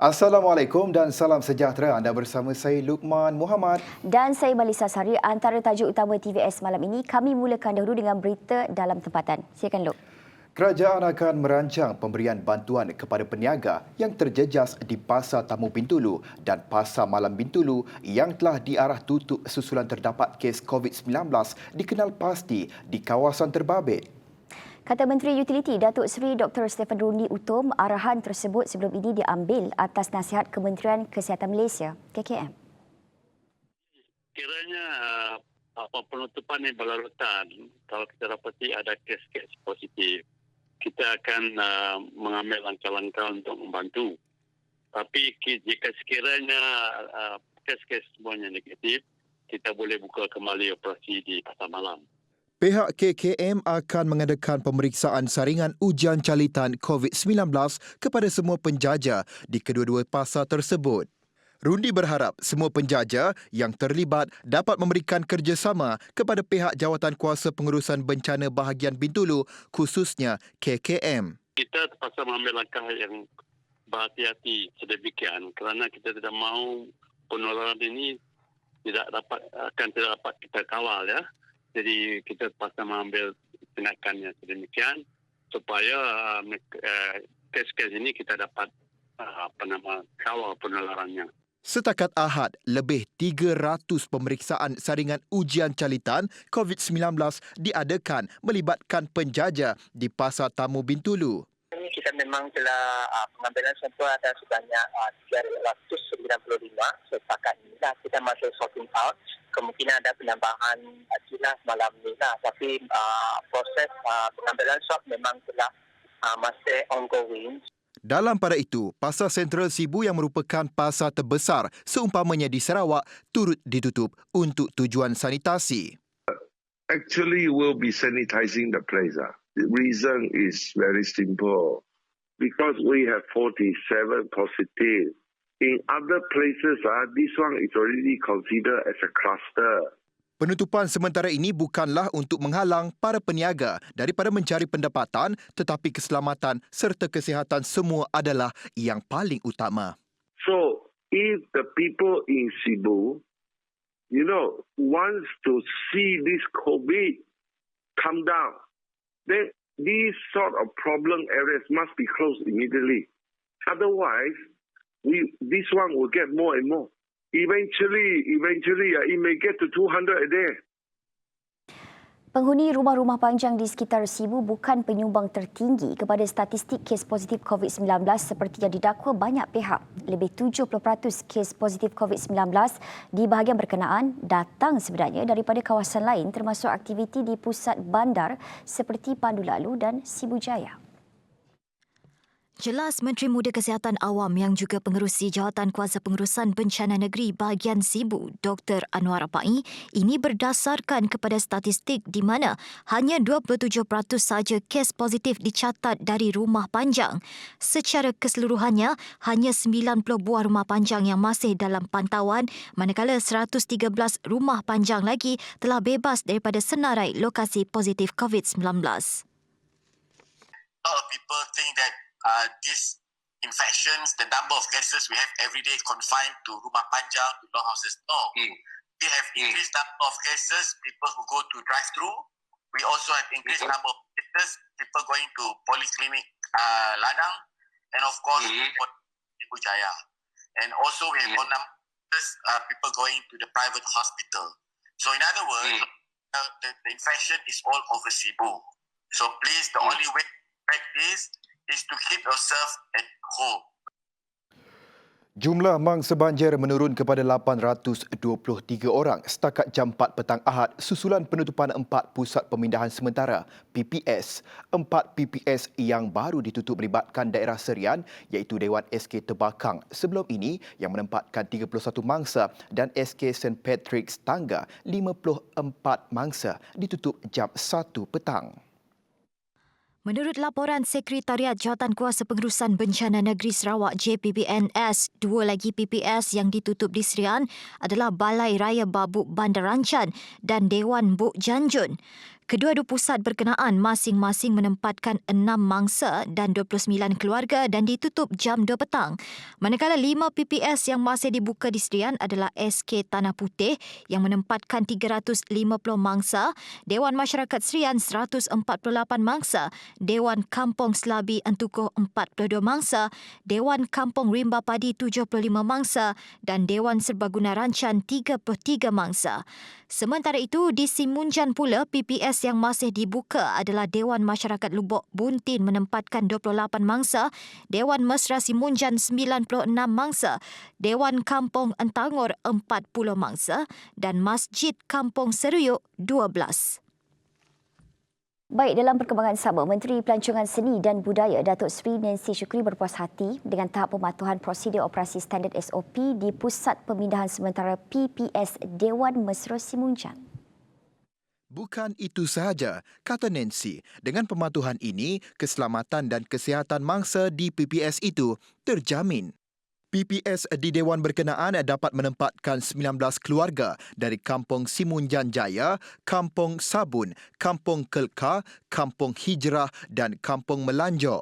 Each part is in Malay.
Assalamualaikum dan salam sejahtera. Anda bersama saya Luqman Muhammad. Dan saya Malisa Sari. Antara tajuk utama TVS malam ini, kami mulakan dahulu dengan berita dalam tempatan. Silakan, Luq. Kerajaan akan merancang pemberian bantuan kepada peniaga yang terjejas di Pasar Tamu Bintulu dan Pasar Malam Bintulu yang telah diarah tutup susulan terdapat kes COVID-19 dikenal pasti di kawasan terbabit. Kata Menteri Utiliti Datuk Seri Dr. Stephen Rundi Utom, arahan tersebut sebelum ini diambil atas nasihat Kementerian Kesihatan Malaysia, KKM. Kiranya penutupan ini berlarutan, kalau kita dapati ada kes-kes positif, kita akan mengambil langkah-langkah untuk membantu. Tapi jika sekiranya kes-kes semuanya negatif, kita boleh buka kembali operasi di pasar malam. Pihak KKM akan mengadakan pemeriksaan saringan ujian calitan COVID-19 kepada semua penjaja di kedua-dua pasar tersebut. Rundi berharap semua penjaja yang terlibat dapat memberikan kerjasama kepada pihak Jawatan Kuasa Pengurusan Bencana Bahagian Bintulu, khususnya KKM. Kita terpaksa mengambil langkah yang berhati-hati sedemikian kerana kita tidak mahu penularan ini tidak dapat kita kawal, ya. Jadi kita terpaksa mengambil tindakan yang sedemikian supaya kes-kes ini kita dapat kawal penularannya. Setakat Ahad, lebih 300 pemeriksaan saringan ujian calitan COVID-19 diadakan melibatkan penjaja di Pasar Tamu Bintulu. Kita memang telah pengambilan sampel ada sebanyak 395 setakat ini lah. Kita masih sorting out. Kemungkinan ada penambahan kilas malam ini lah. Tapi proses pengambilan swab memang telah masih ongoing. Dalam pada itu, Pasar Sentral Sibu yang merupakan pasar terbesar seumpamanya di Sarawak turut ditutup untuk tujuan sanitasi. Actually, we'll be sanitizing the place. The reason is very simple. Because we have 47 positive. In other places, this one is already considered as a cluster. Penutupan sementara ini bukanlah untuk menghalang para peniaga daripada mencari pendapatan, tetapi keselamatan serta kesihatan semua adalah yang paling utama. So, if the people in Cebu, wants to see this COVID come down, then these sort of problem areas must be closed immediately. Otherwise, this one will get more and more. Eventually, it may get to 200 a day. Penghuni rumah-rumah panjang di sekitar Sibu bukan penyumbang tertinggi kepada statistik kes positif COVID-19 seperti yang didakwa banyak pihak. Lebih 70% kes positif COVID-19 di bahagian berkenaan datang sebenarnya daripada kawasan lain termasuk aktiviti di pusat bandar seperti Pandu Lalu dan Sibu Jaya. Jelas Menteri Muda Kesihatan Awam yang juga pengerusi Jawatan Kuasa Pengurusan Bencana Negeri bahagian Sibu, Dr. Anwar Apai, ini berdasarkan kepada statistik di mana hanya 27% sahaja kes positif dicatat dari rumah panjang. Secara keseluruhannya, hanya 90 buah rumah panjang yang masih dalam pantauan, manakala 113 rumah panjang lagi telah bebas daripada senarai lokasi positif COVID-19. A lot of people think that these infections, the number of cases we have every day confined to rumah panjang, to law houses. No. We have increased number of cases, people who go to drive-thru. We also have increased number of cases, people going to polyclinic Ladang, and of course, Ibu Jaya. And also we have more numbers, people going to the private hospital. So in other words, the infection is all over Cebu. So please, the only way to break this is to keep yourself at home. Jumlah mangsa banjir menurun kepada 823 orang setakat jam 4 petang Ahad susulan penutupan 4 pusat pemindahan sementara PPS. 4 PPS yang baru ditutup melibatkan daerah Serian iaitu Dewan SK Terbakang sebelum ini yang menempatkan 31 mangsa dan SK St. Patrick's Tangga 54 mangsa ditutup jam 1 petang. Menurut laporan Sekretariat Jawatan Kuasa Pengurusan Bencana Negeri Sarawak JPBNS, 2 lagi PPS yang ditutup di Serian adalah Balai Raya Babuk Bandar Rancan dan Dewan Buk Janjun. Kedua-dua pusat berkenaan masing-masing menempatkan 6 mangsa dan 29 keluarga dan ditutup jam 2 petang. Manakala 5 PPS yang masih dibuka di sedian adalah SK Tanah Putih yang menempatkan 350 mangsa, Dewan Masyarakat Serian 148 mangsa, Dewan Kampung Selabi Entukuh 42 mangsa, Dewan Kampung Rimba Padi 75 mangsa dan Dewan Serbaguna Rancan 33 mangsa. Sementara itu, di Simunjan pula, PPS yang masih dibuka adalah Dewan Masyarakat Lubuk Buntin menempatkan 28 mangsa, Dewan Mesra Simunjan 96 mangsa, Dewan Kampung Entangor 40 mangsa dan Masjid Kampung Seruyuk 12. Baik, dalam perkembangan sama, Menteri Pelancongan Seni dan Budaya Datuk Seri Nancy Shukri berpuas hati dengan tahap pematuhan prosedur operasi standard SOP di Pusat Pemindahan Sementara PPS Dewan Mesra Simunjan. Bukan itu sahaja, kata Nancy, dengan pematuhan ini, keselamatan dan kesihatan mangsa di PPS itu terjamin. PPS di Dewan berkenaan dapat menempatkan 19 keluarga dari Kampung Simunjan Jaya, Kampung Sabun, Kampung Kelka, Kampung Hijrah dan Kampung Melanjok.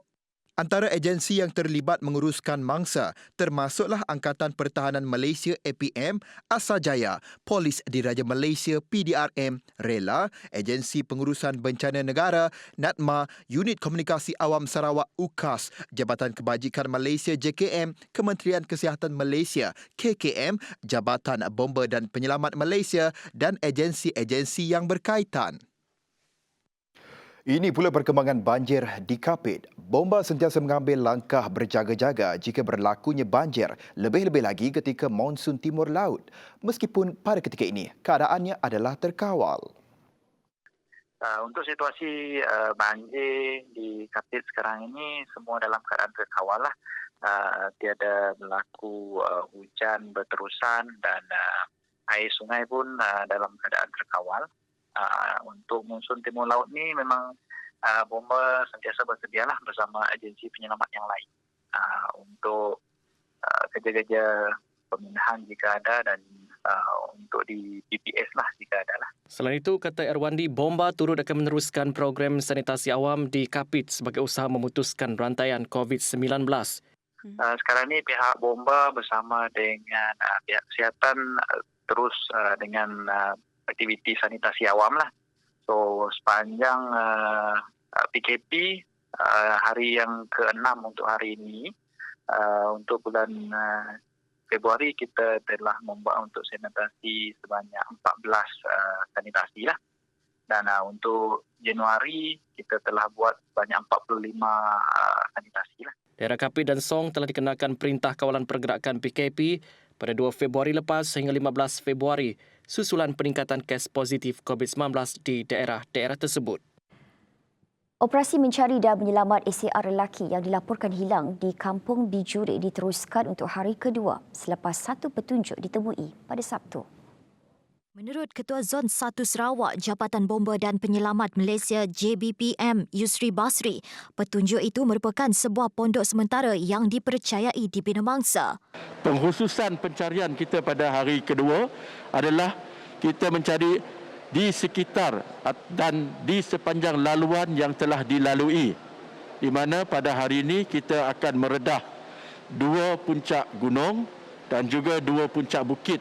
Antara agensi yang terlibat menguruskan mangsa termasuklah Angkatan Pertahanan Malaysia APM, Asajaya, Polis Diraja Malaysia PDRM, Rela, Agensi Pengurusan Bencana Negara, NATMA, Unit Komunikasi Awam Sarawak UKAS, Jabatan Kebajikan Malaysia JKM, Kementerian Kesihatan Malaysia KKM, Jabatan Bomba dan Penyelamat Malaysia dan agensi-agensi yang berkaitan. Ini pula perkembangan banjir di Kapit. Bomba sentiasa mengambil langkah berjaga-jaga jika berlakunya banjir, lebih-lebih lagi ketika monsun timur laut. Meskipun pada ketika ini, keadaannya adalah terkawal. Untuk situasi banjir di Kapit sekarang ini, semua dalam keadaan terkawal lah. Tiada berlaku hujan berterusan dan air sungai pun dalam keadaan terkawal. Untuk monsun timur laut ni memang bomba sentiasa bersedialah bersama agensi penyelamat yang lain untuk kerja-kerja pemindahan jika ada dan untuk di PPS lah jika ada lah. Selain itu, kata Erwandi, bomba turut akan meneruskan program sanitasi awam di Kapit sebagai usaha memutuskan rantaian COVID-19. Sekarang ni pihak bomba bersama dengan pihak kesihatan terus dengan aktiviti sanitasi awam lah. So sepanjang PKP hari yang ke-6 untuk hari ini, untuk bulan Februari kita telah membuat untuk sanitasi sebanyak 14 sanitasi lah. Dan untuk Januari kita telah buat sebanyak 45 sanitasi lah. Daerah Kapit dan Song telah dikenakan Perintah Kawalan Pergerakan PKP pada 2 Februari lepas hingga 15 Februari susulan peningkatan kes positif COVID-19 di daerah-daerah tersebut. Operasi mencari dan menyelamat SAR lelaki yang dilaporkan hilang di Kampung Bijuri diteruskan untuk hari kedua selepas satu petunjuk ditemui pada Sabtu. Menurut Ketua Zon 1 Sarawak, Jabatan Bomba dan Penyelamat Malaysia JBPM Yusri Basri, petunjuk itu merupakan sebuah pondok sementara yang dipercayai dibina mangsa. Pengkhususan pencarian kita pada hari kedua adalah kita mencari di sekitar dan di sepanjang laluan yang telah dilalui, di mana pada hari ini kita akan meredah 2 puncak gunung dan juga 2 puncak bukit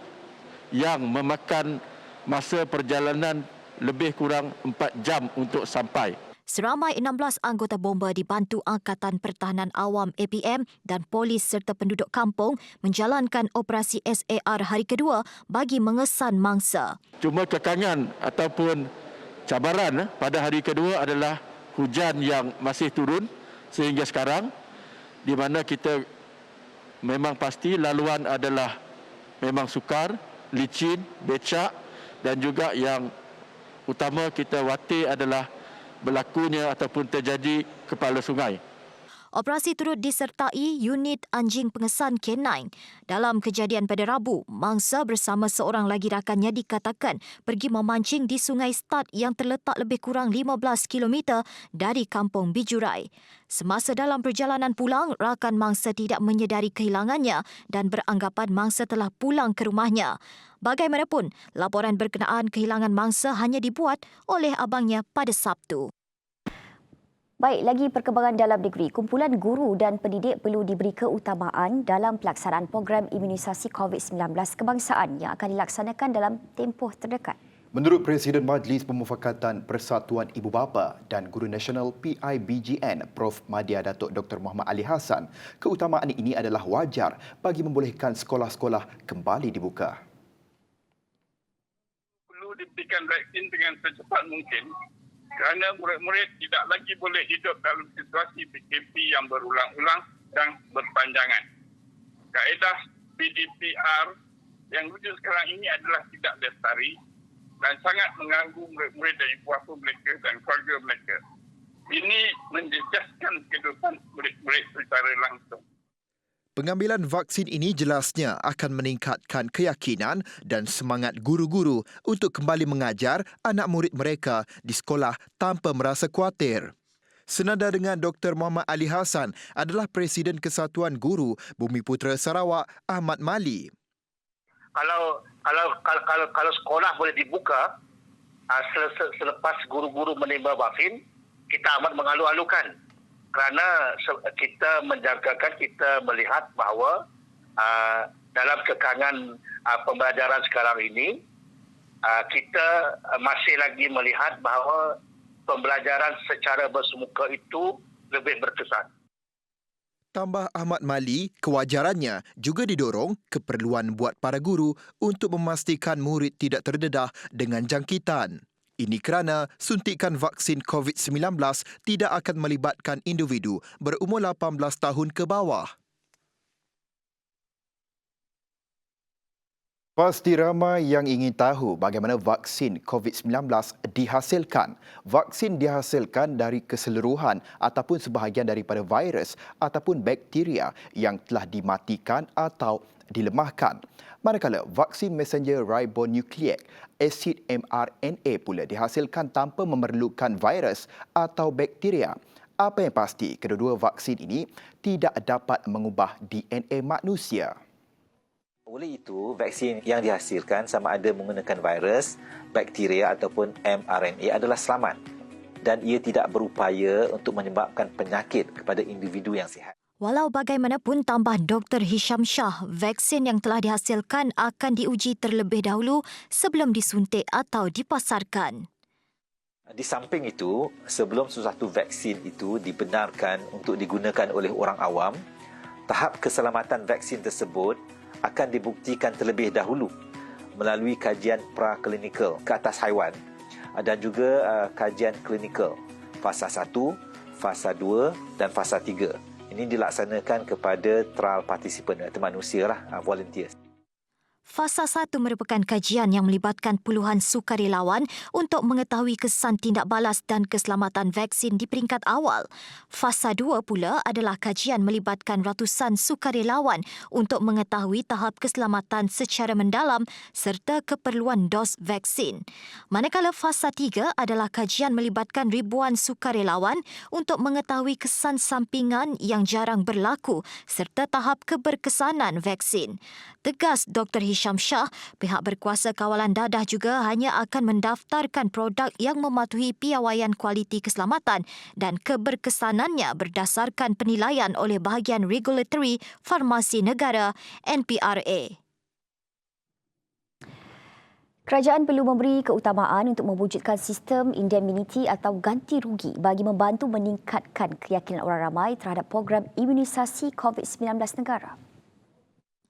yang memakan masa perjalanan lebih kurang 4 jam untuk sampai. Seramai 16 anggota bomba dibantu Angkatan Pertahanan Awam APM dan polis serta penduduk kampung menjalankan operasi SAR hari kedua bagi mengesan mangsa. Cuma kekangan ataupun cabaran pada hari kedua adalah hujan yang masih turun sehingga sekarang, di mana kita memang pasti laluan adalah memang sukar, licin, becak dan juga yang utama kita khawatir adalah berlakunya ataupun terjadi kepala sungai. Operasi turut disertai unit anjing pengesan K9. Dalam kejadian pada Rabu, mangsa bersama seorang lagi rakannya dikatakan pergi memancing di Sungai Stad yang terletak lebih kurang 15 km dari kampung Bijurai. Semasa dalam perjalanan pulang, rakan mangsa tidak menyedari kehilangannya dan beranggapan mangsa telah pulang ke rumahnya. Bagaimanapun, laporan berkenaan kehilangan mangsa hanya dibuat oleh abangnya pada Sabtu. Baik, lagi perkembangan dalam negeri. Kumpulan guru dan pendidik perlu diberi keutamaan dalam pelaksanaan program imunisasi COVID-19 kebangsaan yang akan dilaksanakan dalam tempoh terdekat. Menurut Presiden Majlis Pemufakatan Persatuan Ibu Bapa dan Guru Nasional PIBGN, Prof. Madya Datuk Dr. Muhammad Ali Hassan, keutamaan ini adalah wajar bagi membolehkan sekolah-sekolah kembali dibuka. Perlu diberikan vaksin dengan secepat mungkin kerana murid-murid tidak lagi boleh hidup dalam situasi PKP yang berulang-ulang dan berpanjangan. Kaedah PDPR yang wujud sekarang ini adalah tidak lestari dan sangat mengganggu murid-murid dan ibu bapa mereka dan keluarga mereka. Ini menjejaskan kehidupan murid-murid secara langsung. Pengambilan vaksin ini jelasnya akan meningkatkan keyakinan dan semangat guru-guru untuk kembali mengajar anak murid mereka di sekolah tanpa merasa khawatir. Senada dengan Dr. Muhammad Ali Hassan adalah Presiden Kesatuan Guru Bumiputera Sarawak Ahmad Mali. Kalau sekolah boleh dibuka selepas guru-guru menerima vaksin, kita amat mengalu-alukan. Kerana kita menjagakan, kita melihat bahawa dalam kekangan pembelajaran sekarang ini, kita masih lagi melihat bahawa pembelajaran secara bersemuka itu lebih berkesan. Tambah Ahmad Mali, kewajarannya juga didorong keperluan buat para guru untuk memastikan murid tidak terdedah dengan jangkitan. Ini kerana suntikan vaksin COVID-19 tidak akan melibatkan individu berumur 18 tahun ke bawah. Pasti ramai yang ingin tahu bagaimana vaksin COVID-19 dihasilkan. Vaksin dihasilkan dari keseluruhan ataupun sebahagian daripada virus ataupun bakteria yang telah dimatikan atau dilemahkan. Manakala vaksin messenger ribonucleic asid mRNA pula dihasilkan tanpa memerlukan virus atau bakteria. Apa yang pasti, kedua-dua vaksin ini tidak dapat mengubah DNA manusia. Oleh itu, vaksin yang dihasilkan sama ada menggunakan virus, bakteria ataupun mRNA adalah selamat dan ia tidak berupaya untuk menyebabkan penyakit kepada individu yang sihat. Walau bagaimanapun, tambah Dr. Hisham Shah, vaksin yang telah dihasilkan akan diuji terlebih dahulu sebelum disuntik atau dipasarkan. Di samping itu, sebelum sesuatu vaksin itu dibenarkan untuk digunakan oleh orang awam, tahap keselamatan vaksin tersebut akan dibuktikan terlebih dahulu melalui kajian praklinikal ke atas haiwan dan juga kajian klinikal fasa 1, fasa 2 dan fasa 3. Ini dilaksanakan kepada trial participant atau manusia volunteers. Fasa 1 merupakan kajian yang melibatkan puluhan sukarelawan untuk mengetahui kesan tindak balas dan keselamatan vaksin di peringkat awal. Fasa 2 pula adalah kajian melibatkan ratusan sukarelawan untuk mengetahui tahap keselamatan secara mendalam serta keperluan dos vaksin. Manakala fasa 3 adalah kajian melibatkan ribuan sukarelawan untuk mengetahui kesan sampingan yang jarang berlaku serta tahap keberkesanan vaksin. Tegas Dr. Hisham Shah, pihak berkuasa kawalan dadah juga hanya akan mendaftarkan produk yang mematuhi piawaian kualiti keselamatan dan keberkesanannya berdasarkan penilaian oleh bahagian Regulatory Farmasi Negara NPRA. Kerajaan perlu memberi keutamaan untuk mewujudkan sistem indemniti atau ganti rugi bagi membantu meningkatkan keyakinan orang ramai terhadap program imunisasi COVID-19 negara.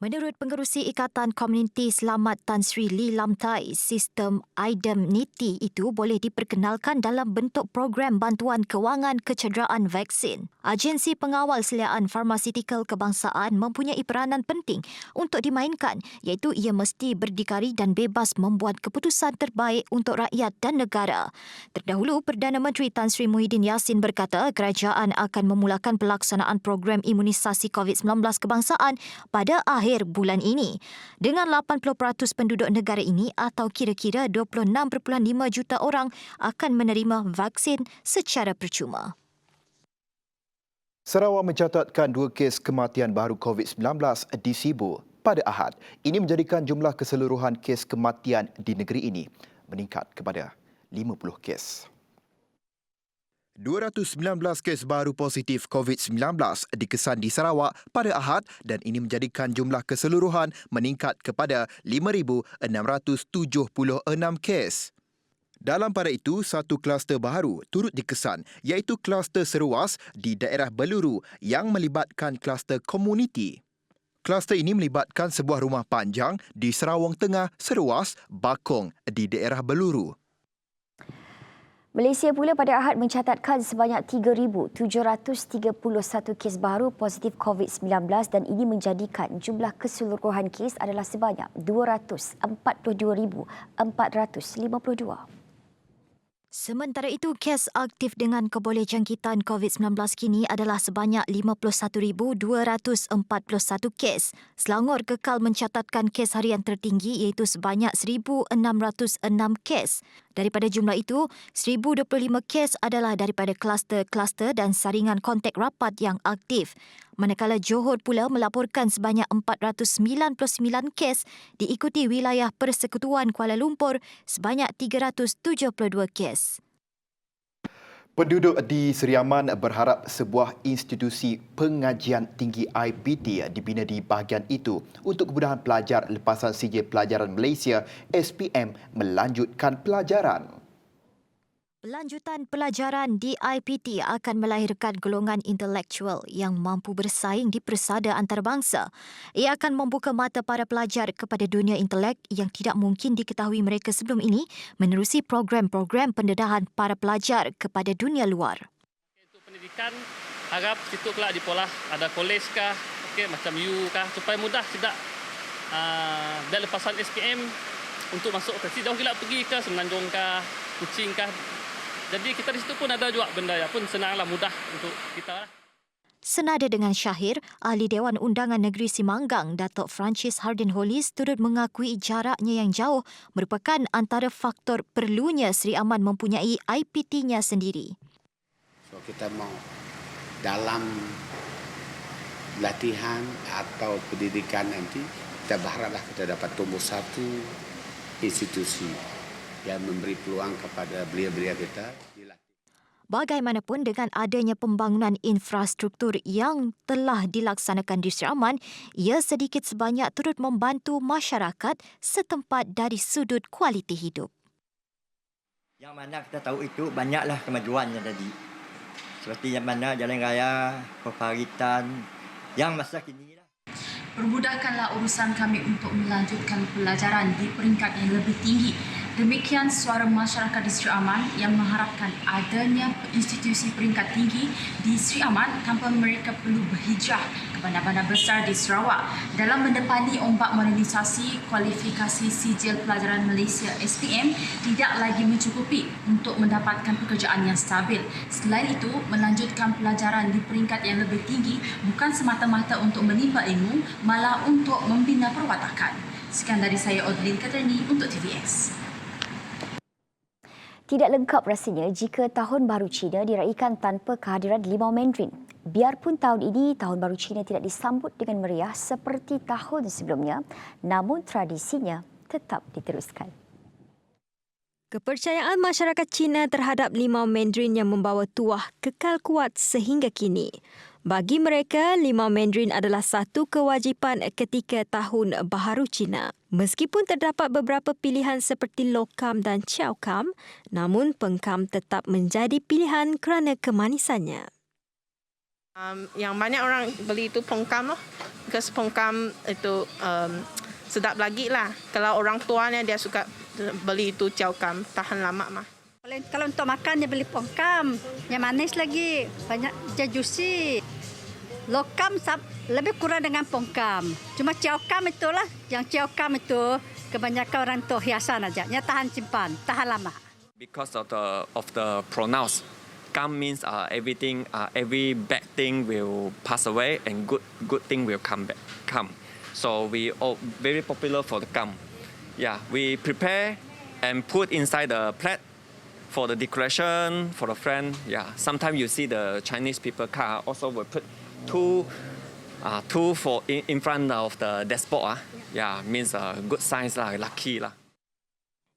Menurut Pengerusi Ikatan Komuniti Selamat Tan Sri Lee Lam Tai, sistem indemnity itu boleh diperkenalkan dalam bentuk program bantuan kewangan kecederaan vaksin. Agensi Pengawal Seliaan Farmaseutikal Kebangsaan mempunyai peranan penting untuk dimainkan, iaitu ia mesti berdikari dan bebas membuat keputusan terbaik untuk rakyat dan negara. Terdahulu, Perdana Menteri Tan Sri Muhyiddin Yassin berkata kerajaan akan memulakan pelaksanaan program imunisasi COVID-19 kebangsaan pada akhir bulan ini. Dengan 80% penduduk negara ini atau kira-kira 26.5 juta orang akan menerima vaksin secara percuma. Sarawak mencatatkan 2 kes kematian baru COVID-19 di Sibu pada Ahad. Ini menjadikan jumlah keseluruhan kes kematian di negeri ini meningkat kepada 50 kes. 219 kes baru positif COVID-19 dikesan di Sarawak pada Ahad dan ini menjadikan jumlah keseluruhan meningkat kepada 5,676 kes. Dalam pada itu, satu kluster baru turut dikesan iaitu kluster seruas di daerah Beluru yang melibatkan kluster komuniti. Kluster ini melibatkan sebuah rumah panjang di Serawang Tengah, Seruas, Bakong di daerah Beluru. Malaysia pula pada Ahad mencatatkan sebanyak 3,731 kes baru positif COVID-19 dan ini menjadikan jumlah keseluruhan kes adalah sebanyak 242,452. Sementara itu, kes aktif dengan kebolehjangkitan COVID-19 kini adalah sebanyak 51,241 kes. Selangor kekal mencatatkan kes harian tertinggi iaitu sebanyak 1,606 kes. Daripada jumlah itu, 1,025 kes adalah daripada kluster-kluster dan saringan kontak rapat yang aktif. Manakala Johor pula melaporkan sebanyak 499 kes diikuti wilayah Persekutuan Kuala Lumpur sebanyak 372 kes. Penduduk di Seriaman berharap sebuah institusi pengajian tinggi IPT dibina di bahagian itu untuk kemudahan pelajar lepasan sijil pelajaran Malaysia SPM melanjutkan pelajaran. Lanjutan pelajaran di IPT akan melahirkan golongan intelektual yang mampu bersaing di persada antarabangsa. Ia akan membuka mata para pelajar kepada dunia intelek yang tidak mungkin diketahui mereka sebelum ini menerusi program-program pendedahan para pelajar kepada dunia luar. Untuk pendidikan, harap situ kelak dipolah ada kolej kah, macam U kah, supaya mudah tidak dan lepasan SPM untuk masuk ke situ. Jauh kelak pergi ke Semenanjung kah, Kuching kah. Jadi kita di situ pun ada juga benda yang pun senanglah, mudah untuk kita. Senada dengan Syahir, Ahli Dewan Undangan Negeri Simanggang, Datuk Francis Hardin Hollis turut mengakui jaraknya yang jauh merupakan antara faktor perlunya Seri Aman mempunyai IPT-nya sendiri. So kita mau dalam latihan atau pendidikan nanti, kita berharaplah kita dapat tumbuh satu institusi yang memberi peluang kepada belia-belia kita. Bagaimanapun dengan adanya pembangunan infrastruktur yang telah dilaksanakan di Seri Aman, ia sedikit sebanyak turut membantu masyarakat setempat dari sudut kualiti hidup. Yang mana kita tahu itu banyaklah kemajuannya tadi. Seperti yang mana jalan raya, peparitan yang masa kini. Permudahkanlah urusan kami untuk melanjutkan pelajaran di peringkat yang lebih tinggi. Demikian suara masyarakat di Seri Aman yang mengharapkan adanya institusi peringkat tinggi di Seri Aman tanpa mereka perlu berhijrah ke bandar-bandar besar di Sarawak. Dalam mendepani ombak modernisasi, kualifikasi sijil pelajaran Malaysia SPM tidak lagi mencukupi untuk mendapatkan pekerjaan yang stabil. Selain itu, melanjutkan pelajaran di peringkat yang lebih tinggi bukan semata-mata untuk menimba ilmu, malah untuk membina perwatakan. Sekian dari saya, Audlin Katerni untuk TVS. Tidak lengkap rasanya jika Tahun Baru Cina diraikan tanpa kehadiran Limau Mandarin. Biarpun tahun ini Tahun Baru Cina tidak disambut dengan meriah seperti tahun sebelumnya, namun tradisinya tetap diteruskan. Kepercayaan masyarakat Cina terhadap Limau Mandarin yang membawa tuah kekal kuat sehingga kini. Bagi mereka, Limau Mandarin adalah satu kewajipan ketika Tahun Baharu Cina. Meskipun terdapat beberapa pilihan seperti lokam dan ciaokam, namun pengkam tetap menjadi pilihan kerana kemanisannya. Yang banyak orang beli itu pengkam lah. Because pongkam itu sedap lagi lah. Kalau orang tuanya dia suka beli itu ciao kam, tahan lama mah. Kalau untuk makan dia beli pongkam, yang manis lagi, banyak juicy. Lokam lebih kurang dengan pongkam. Cuma ciao kam itulah, yang ciao kam itu kebanyakan orang tu hiasan aja, nya tahan simpan, tahan lama. Because of the pronounce, kam means everything, every bad thing will pass away and good thing will come. So we all very popular for the kam. Yeah, we prepare and put inside the plate for the decoration for the friend. Yeah, sometimes you see the Chinese people car also will put two for in front of the dashboard. Yeah, means good signs lah, lucky lah.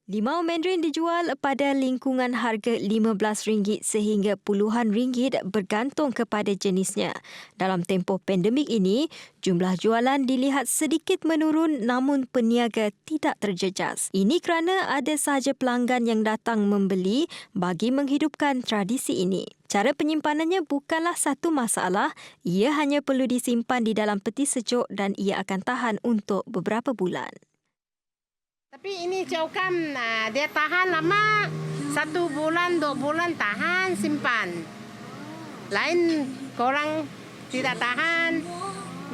Limau Mandarin dijual pada lingkungan harga RM15 sehingga puluhan ringgit bergantung kepada jenisnya. Dalam tempoh pandemik ini, jumlah jualan dilihat sedikit menurun namun peniaga tidak terjejas. Ini kerana ada sahaja pelanggan yang datang membeli bagi menghidupkan tradisi ini. Cara penyimpanannya bukanlah satu masalah, ia hanya perlu disimpan di dalam peti sejuk dan ia akan tahan untuk beberapa bulan. Tapi ini ciao kam, dia tahan lama, 1 bulan, 2 bulan tahan, simpan. Lain korang tidak tahan,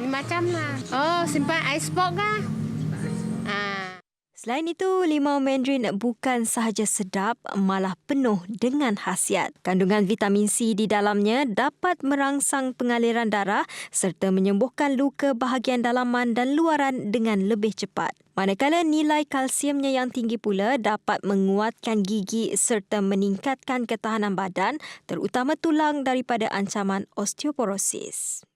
ini macam lah. Oh, simpan icebox kah? Selain itu, limau Mandarin bukan sahaja sedap, malah penuh dengan khasiat. Kandungan vitamin C di dalamnya dapat merangsang pengaliran darah serta menyembuhkan luka bahagian dalaman dan luaran dengan lebih cepat. Manakala nilai kalsiumnya yang tinggi pula dapat menguatkan gigi serta meningkatkan ketahanan badan, terutama tulang daripada ancaman osteoporosis.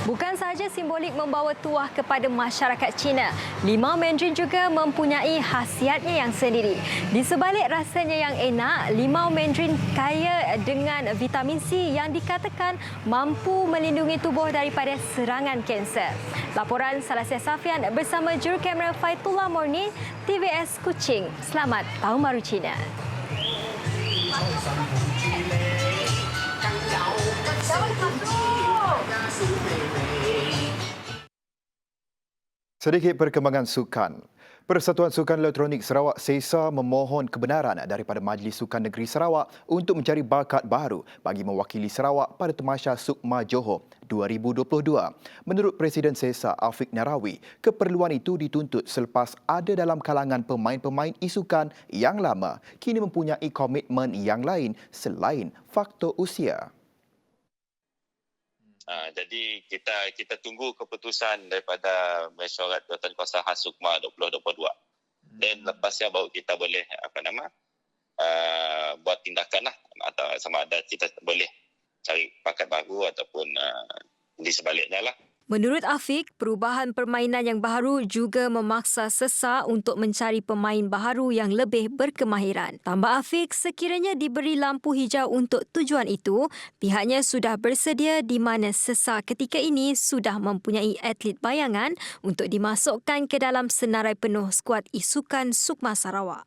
Bukan sahaja simbolik membawa tuah kepada masyarakat Cina, limau Mandarin juga mempunyai khasiatnya yang sendiri. Di sebalik rasanya yang enak, limau Mandarin kaya dengan vitamin C yang dikatakan mampu melindungi tubuh daripada serangan kanser. Laporan Salasia Safian bersama jurukamera Faitullah Morni, TVS Kuching. Selamat Tahun Baru Cina. Sedikit perkembangan sukan. Persatuan Sukan Elektronik Sarawak SESA memohon kebenaran daripada Majlis Sukan Negeri Sarawak untuk mencari bakat baru bagi mewakili Sarawak pada Tamasya Sukma Johor 2022. Menurut Presiden SESA Afiq Narawi, keperluan itu dituntut selepas ada dalam kalangan pemain-pemain isukan yang lama kini mempunyai komitmen yang lain selain faktor usia. Jadi kita tunggu keputusan daripada Mesyuarat Jawatankuasa Khas Sukma 2022. Dan lepasnya baru kita boleh buat tindakan lah, atau sama ada kita boleh cari pakat baru ataupun di sebaliknya lah. Menurut Afiq, perubahan permainan yang baru juga memaksa SESA untuk mencari pemain baharu yang lebih berkemahiran. Tambah Afiq, sekiranya diberi lampu hijau untuk tujuan itu, pihaknya sudah bersedia di mana SESA ketika ini sudah mempunyai atlet bayangan untuk dimasukkan ke dalam senarai penuh skuad isukan Sukma Sarawak.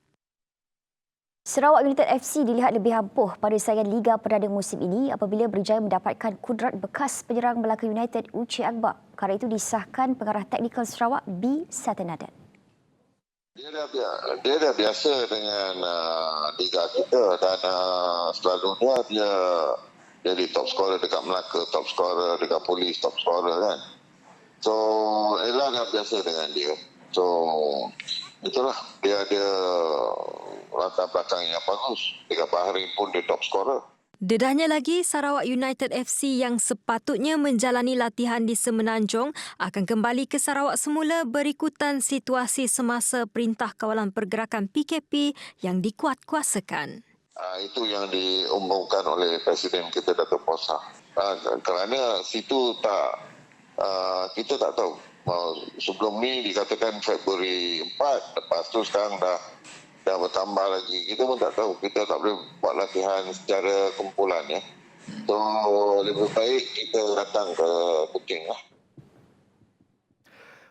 Sarawak United FC dilihat lebih ampuh pada saingan Liga Perdana musim ini apabila berjaya mendapatkan kudrat bekas penyerang Melaka United Uche Akbar. Perkara itu disahkan pengarah teknikal Sarawak B. Satanadan. Dia dah biasa dengan Liga kita dan selalunya dia jadi top scorer dekat Melaka, top scorer dekat Polis, top scorer kan. So Ella dah biasa dengan dia. So itulah dia latar belakang yang bagus. Dekat Bahrain pun dia top scorer. Dedahnya lagi, Sarawak United FC yang sepatutnya menjalani latihan di Semenanjung akan kembali ke Sarawak semula berikutan situasi semasa Perintah Kawalan Pergerakan PKP yang dikuatkuasakan. Itu yang diumumkan oleh Presiden kita Datuk Posa. Kerana situ kita tak tahu. Sebelum ni dikatakan Februari 4, lepas tu sekarang dah bertambah lagi. Kita pun tak tahu. Kita tak boleh buat latihan secara kumpulan ya. So lebih baik kita datang ke Kuching lah.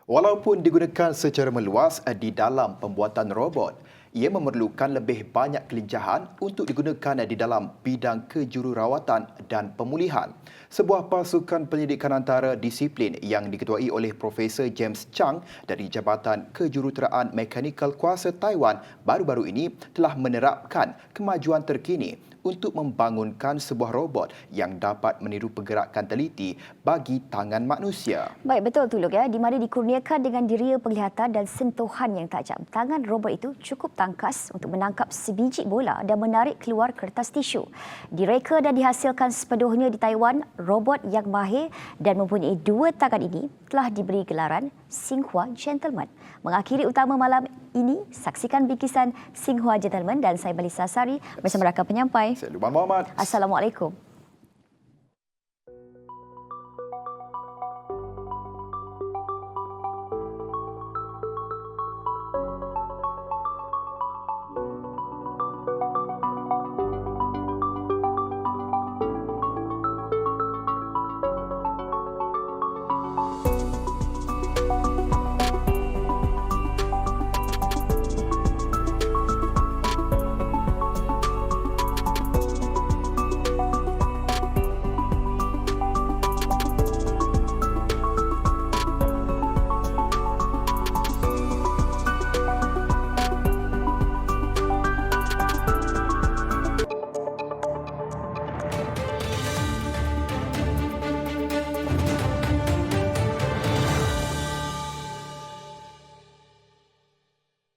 Walaupun digunakan secara meluas di dalam pembuatan robot, Ia memerlukan lebih banyak kelincahan untuk digunakan di dalam bidang kejururawatan dan pemulihan. Sebuah pasukan penyidikan antara disiplin yang diketuai oleh Profesor James Chang dari Jabatan Kejuruteraan Mekanikal Kuasa Taiwan baru-baru ini telah menerapkan kemajuan terkini untuk membangunkan sebuah robot yang dapat meniru pergerakan teliti bagi tangan manusia. Baik, betul Tuluk ya. Di mana dikurniakan dengan deria penglihatan dan sentuhan yang tajam. Tangan robot itu cukup tangkas untuk menangkap sebiji bola dan menarik keluar kertas tisu. Direka dan dihasilkan sepenuhnya di Taiwan, robot yang mahir dan mempunyai 2 tangan ini telah diberi gelaran Xinhua Gentleman. Mengakhiri utama malam ini, saksikan bingkisan Xinhua Gentleman dan saya Melissa Sari bersama rakan penyampai. Saya Luban Muhammad. Assalamualaikum.